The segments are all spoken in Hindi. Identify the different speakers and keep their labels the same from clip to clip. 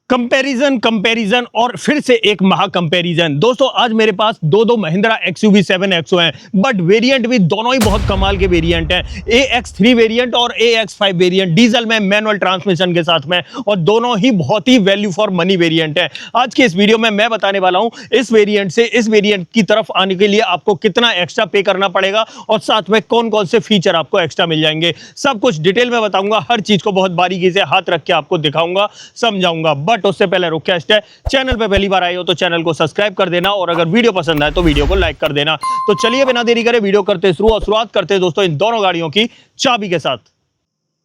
Speaker 1: कंपैरिजन कंपैरिजन और फिर से एक महा कंपैरिजन। दोस्तों आज मेरे पास दो महिंद्रा XUV 7XO हैं, बट वेरिएंट भी दोनों ही बहुत कमाल के वेरिएंट हैं। AX3 वेरिएंट और AX5 वेरिएंट, डीजल में मैनुअल ट्रांसमिशन के साथ में, और दोनों ही बहुत ही वैल्यू फॉर मनी वेरिएंट हैं। आज के इस वीडियो में मैं बताने वाला हूं इस वेरिएंट से इस वेरिएंट की तरफ आने के लिए आपको कितना एक्स्ट्रा पे करना पड़ेगा और साथ में कौन कौन से फीचर आपको एक्स्ट्रा मिल जाएंगे। सब कुछ डिटेल में बताऊंगा, हर चीज को बहुत बारीकी से हाथ रख के आपको दिखाऊंगा, समझाऊंगा। बट उससे पहले रिक्वेस्ट है, चैनल पे पहली बार आए हो तो चैनल को सब्सक्राइब कर देना, और अगर वीडियो पसंद आए तो वीडियो को लाइक कर देना। तो चलिए बिना देरी करे वीडियो करते शुरू, और शुरुआत करते हैं दोस्तों इन दोनों गाड़ियों की चाबी के साथ।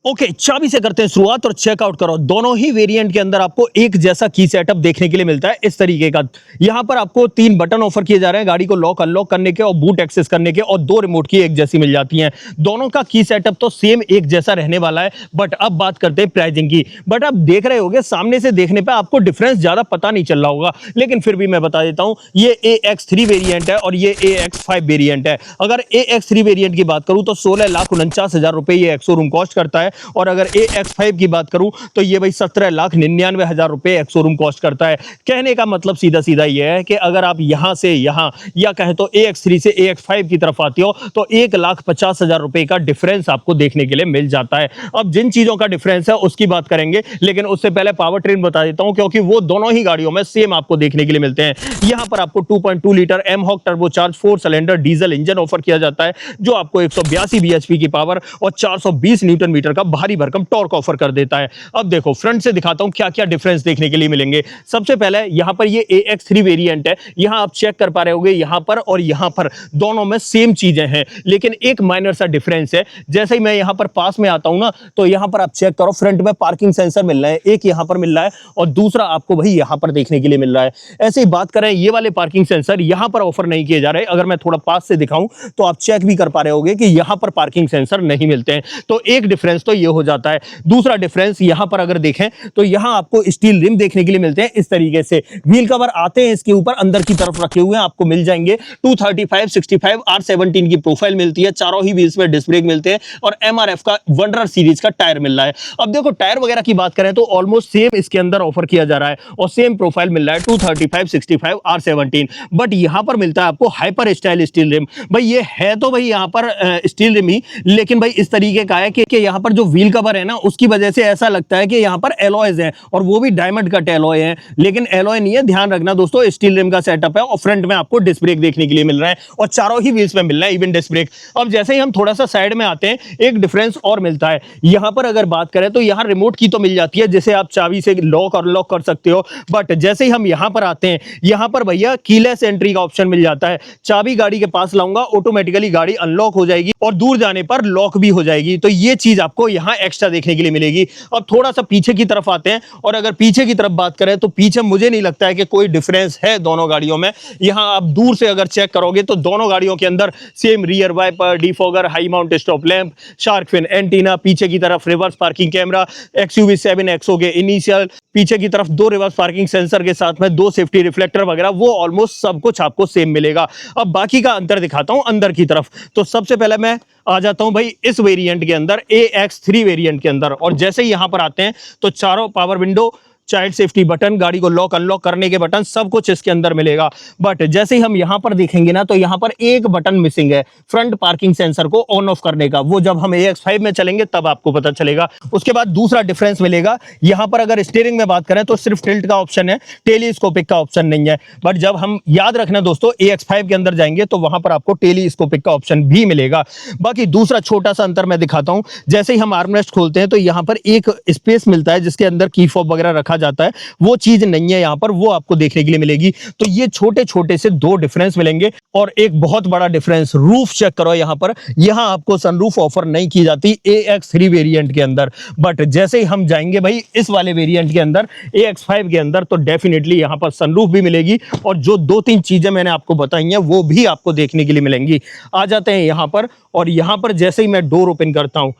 Speaker 1: ओके, चाबी से करते हैं शुरुआत और चेकआउट करो। दोनों ही वेरिएंट के अंदर आपको एक जैसा की सेटअप देखने के लिए मिलता है इस तरीके का। यहां पर आपको 3 बटन ऑफर किए जा रहे हैं गाड़ी को लॉक अनलॉक करने के और बूट एक्सेस करने के, और 2 रिमोट की एक जैसी मिल जाती हैं। दोनों का की सेटअप तो सेम एक जैसा रहने वाला है, बट अब बात करते हैं प्राइसिंग की। बट आप देख रहे होगे सामने से देखने पर आपको डिफरेंस ज्यादा पता नहीं चल रहा होगा, लेकिन फिर भी मैं बता देता हूं, ये AX3 वेरिएंट है और ये AX5 वेरिएंट है। अगर AX3 वेरिएंट की बात करूं तो 16,49,000 रुपए ये एक्स-शोरूम कॉस्ट करता है, और अगर AX5 की बात करूं तो ये भाई 17,99,000 रुपए एक्स-शोरूम कॉस्ट करता है। कहने का मतलब सीधा सीधा ये है कि अगर आप यहां से यहां, या कहें तो AX3 से AX5 की तरफ आते हो, तो 1,50,000 रुपए का डिफरेंस आपको देखने के लिए मिल जाता है। अब जिन चीजों का डिफरेंस है उसकी बात करेंगे, लेकिन उससे पहले पावर ट्रेन बता देता हूं, क्योंकि वो दोनों ही गाड़ियों में सेम आपको देखने के लिए मिलते हैं। यहां पर आपको 2.2 litre mHawk turbocharge 4 cylinder diesel engine offer किया जाता है, जो आपको 182 bhp की पावर और 420 न्यूटन मीटर का भारी भरकम टॉर्क ऑफर कर देता है। अब देखो फ्रंट से दिखाता हूं क्या क्या डिफरेंस देखने के लिए मिलेंगे। सबसे पहले यहां पर ये AX3 वेरिएंट है, यहां आप चेक कर पा रहे होंगे, यहां पर और यहां पर दोनों में सेम चीजें हैं, लेकिन एक माइनर सा डिफरेंस है। जैसे ही मैं यहां पर पास में आता हूं ना, तो यहां पर आप चेक करो, फ्रंट में पार्किंग सेंसर मिल रहा है, एक यहां पर मिल रहा है और दूसरा आपको वही यहां पर देखने के लिए मिल रहा है। ऐसे ही बात करें, ये वाले पार्किंग सेंसर यहां पर ऑफर नहीं किए जा रहे। अगर मैं थोड़ा पास से दिखाऊं तो आप चेक भी कर पा रहे होंगे कि यहां पर पार्किंग सेंसर नहीं मिलते हैं, तो एक डिफरेंस तो ये हो जाता है। दूसरा डिफरेंस यहां पर अगर देखें तो यहां आपको स्टील रिम देखने के लिए मिलते हैं इस तरीके से। व्हील कवर आते हैं इसके ऊपर अंदर की तरफ रखे हुए हैं, आपको मिल जाएंगे 235, 65 R17 की प्रोफाइल मिलती है। चारों ही व्हील्स में डिस्क ब्रेक मिलते हैं, और MRF का वंडरर सीरीज का टायर मिल रहा है। अब देखो टायर वगैरह की बात करें तो ऑलमोस्ट सेम इसके अंदर ऑफर किया जा रहा है, और सेम प्रोफाइल मिल रहा है 235, 65 R17, बट यहां पर मिलता है आपको हाइपर स्टाइल स्टील रिम। भाई ये है तो भाई यहां पर स्टील रिम ही, लेकिन भाई इस तरीके का है कि यहां पर जो व्हील कवर है ना, उसकी वजह से ऐसा लगता है कि यहां पर एलॉयज हैं, और वो भी डायमंड कट एलॉय हैं, लेकिन एलॉय नहीं है। ध्यान रखना दोस्तों, स्टील रिम का सेटअप है, और फ्रंट में आपको डिस्क ब्रेक देखने के लिए मिल रहा है, और चारों ही व्हील्स में मिल रहा है इवन डिस्क ब्रेक। अब जैसे ही हम थोड़ा सा साइड में आते हैं, एक डिफरेंस और मिलता है। यहां पर अगर बात करें तो यहां रिमोट की तो मिल जाती है, जिसे आप चाबी से लॉक और अनलॉक कर सकते हो, बट जैसे ही हम यहां पर आते हैं, यहां पर भैया कीलेस एंट्री का ऑप्शन मिल जाता है। चाबी गाड़ी के पास लाऊंगा, ऑटोमेटिकली गाड़ी अनलॉक हो जाएगी, और दूर जाने पर लॉक भी हो जाएगी। तो ये चीज आपको यहां एक्स्ट्रा देखने के लिए मिलेगी। अब थोड़ा सा पीछे की तरफ आते हैं, और अगर पीछे की तरफ बात करें तो पीछे मुझे नहीं लगता है कि कोई डिफरेंस है दोनों गाड़ियों में। यहां आप दूर से अगर चेक करोगे तो दोनों गाड़ियों के अंदर same rear wiper, defogger, high mount stop lamp, shark fin antenna, पीछे की तरफ reverse parking camera, XUV 7XO के इनिशियल पीछे की तरफ 2 रिवर्स पार्किंग सेंसर के साथ में 2 सेफ्टी रिफ्लेक्टर वगैरह, वो ऑलमोस्ट सब कुछ आपको सेम मिलेगा। अब बाकी का अंतर दिखाता हूं अंदर की तरफ। तो सबसे पहले मैं आ जाता हूं भाई इस वेरिएंट के अंदर, AX3 वेरिएंट के अंदर, और जैसे ही यहां पर आते हैं तो चारों power window, child safety button, गाड़ी को लॉक अनलॉक करने के बटन, सब कुछ इसके अंदर मिलेगा। बट जैसे ही हम यहां पर देखेंगे ना, तो यहां पर एक बटन मिसिंग है, फ्रंट पार्किंग सेंसर को ऑन ऑफ करने का। वो जब हम AX5 में चलेंगे तब आपको पता चलेगा। उसके बाद दूसरा डिफरेंस मिलेगा, यहां पर अगर स्टीयरिंग में बात करें तो सिर्फ टिल्ट का ऑप्शन है, टेलीस्कोपिक का ऑप्शन नहीं है। बट जब हम, याद रखना दोस्तों, AX5 के अंदर जाएंगे तो वहां पर आपको टेलीस्कोपिक का ऑप्शन भी मिलेगा। बाकी दूसरा छोटा सा अंतर मैं दिखाता हूं। जैसे ही हम आर्मरेस्ट खोलते हैं तो यहां पर एक स्पेस मिलता है जिसके अंदर की फॉब वगैरह रखा जाता है, वो चीज नहीं है यहां पर, वो आपको देखने के लिए मिलेगी। तो ये छोटे छोटे से 2 डिफरेंस मिलेंगे, और एक बहुत बड़ा डिफरेंस, रूफ चेक करो यहां पर, यहां आपको सनरूफ ऑफर नहीं की जाती AX3 वेरिएंट के अंदर। बट जैसे ही हम जाएंगे भाई इस वाले वेरिएंट के अंदर, AX5 के अंदर, तो डेफिनेटली यहां पर सनरूफ भी मिलेगी, और जो 2-3 चीजें मैंने आपको बताई हैं वो भी आपको देखने के लिए मिलेंगी। आ जाते हैं यहां पर, और यहां पर जैसे ही मैं डोर ओपन करता हूं,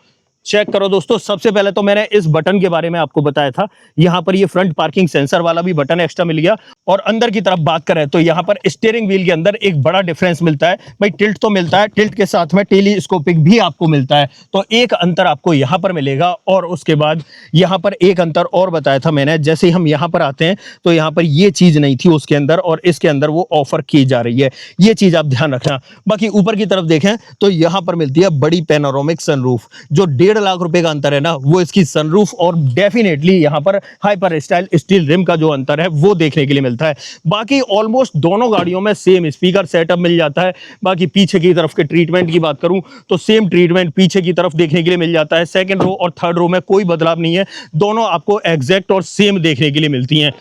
Speaker 1: चेक करो दोस्तों, सबसे पहले तो मैंने इस बटन के बारे में आपको बताया था। यहाँ पर ये फ्रंट पार्किंग सेंसर वाला भी बटन एक्स्ट्रा मिल गया। और अंदर की तरफ बात करें तो यहाँ पर स्टीयरिंग व्हील के अंदर एक बड़ा डिफरेंस मिलता है भाई। टिल्ट तो मिलता है, टिल्ट के साथ में टेलीस्कोपिक भी आपको मिलता है, तो एक अंतर आपको यहाँ पर मिलेगा। और उसके बाद यहाँ पर एक अंतर और बताया था मैंने, जैसे ही हम यहाँ पर आते हैं तो यहाँ पर ये चीज नहीं थी उसके अंदर, और इसके अंदर वो ऑफर की जा रही है, ये चीज आप ध्यान रखना। बाकी ऊपर की तरफ देखें तो यहाँ पर मिलती है बड़ी पैनोरामिक सनरूफ। जो 1.5 लाख रुपए का अंतर है ना, वो इसकी सनरूफ और डेफिनेटली यहाँ पर हाइपर स्टाइल स्टील रिम का जो अंतर है वो देखने के लिए मिलता है। बाकी ऑलमोस्ट दोनों गाड़ियों में सेम स्पीकर सेटअप मिल जाता है। बाकी पीछे की तरफ के ट्रीटमेंट की बात करूं तो सेम ट्रीटमेंट पीछे की तरफ देखने के लिए मिल जाता है। सेकंड रो और थर्ड रो में कोई बदलाव नहीं है, दोनों आपको एग्जैक्ट और सेम देखने के लिए मिलती हैं।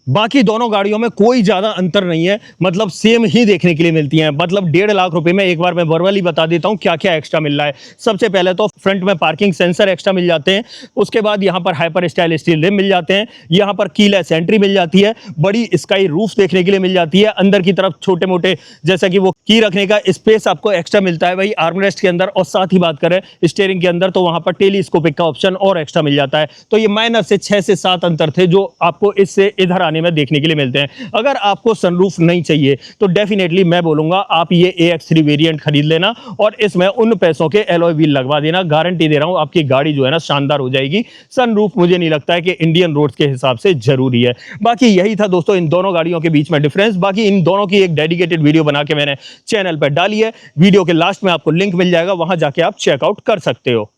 Speaker 1: बाकी दोनों गाड़ियों में कोई ज्यादा अंतर नहीं है, मतलब सेम ही देखने के लिए मिलती हैं। मतलब 1.5 लाख रुपए में एक बार मैं वर्बली बता देता हूं क्या क्या एक्स्ट्रा मिल रहा है। सबसे पहले तो फ्रंट में पार्किंग सेंसर एक्स्ट्रा मिल जाते हैं, उसके बाद यहां पर हाइपर स्टाइल स्टील रिम मिल जाते हैं, यहां पर कीलेस एंट्री मिल जाती है, बड़ी स्काई रूफ देखने के लिए मिल जाती है। अंदर की तरफ छोटे मोटे जैसा कि वो की रखने का स्पेस आपको एक्स्ट्रा मिलता है भाई आर्मरेस्ट के अंदर। और साथ ही बात करें स्टीयरिंग के अंदर तो वहां पर टेलीस्कोपिक का ऑप्शन और एक्स्ट्रा मिल जाता है। तो ये माइनर से 6 से 7 अंतर थे जो आपको इससे इधर आने में देखने के लिए मिलते हैं। अगर आपको सनरूफ नहीं चाहिए तो डेफिनेटली मैं बोलूंगा आप ये AX3 वेरिएंट खरीद लेना और इसमें उन पैसों के एलॉय व्हील लगवा देना। गारंटी दे रहा हूं आपकी गाड़ी जो है ना शानदार हो जाएगी। सनरूफ मुझे नहीं लगता है कि इंडियन रोड्स के हिसाब से जरूरी है। बाकी यही था दोस्तों इन दोनों गाड़ियों के बीच में डिफरेंस। बाकी इन दोनों की एक डेडिकेटेड वीडियो बना के मैंने चैनल पर डाली है, वीडियो के लास्ट में आपको लिंक मिल जाएगा, वहां जाके आप चेकआउट कर सकते हो।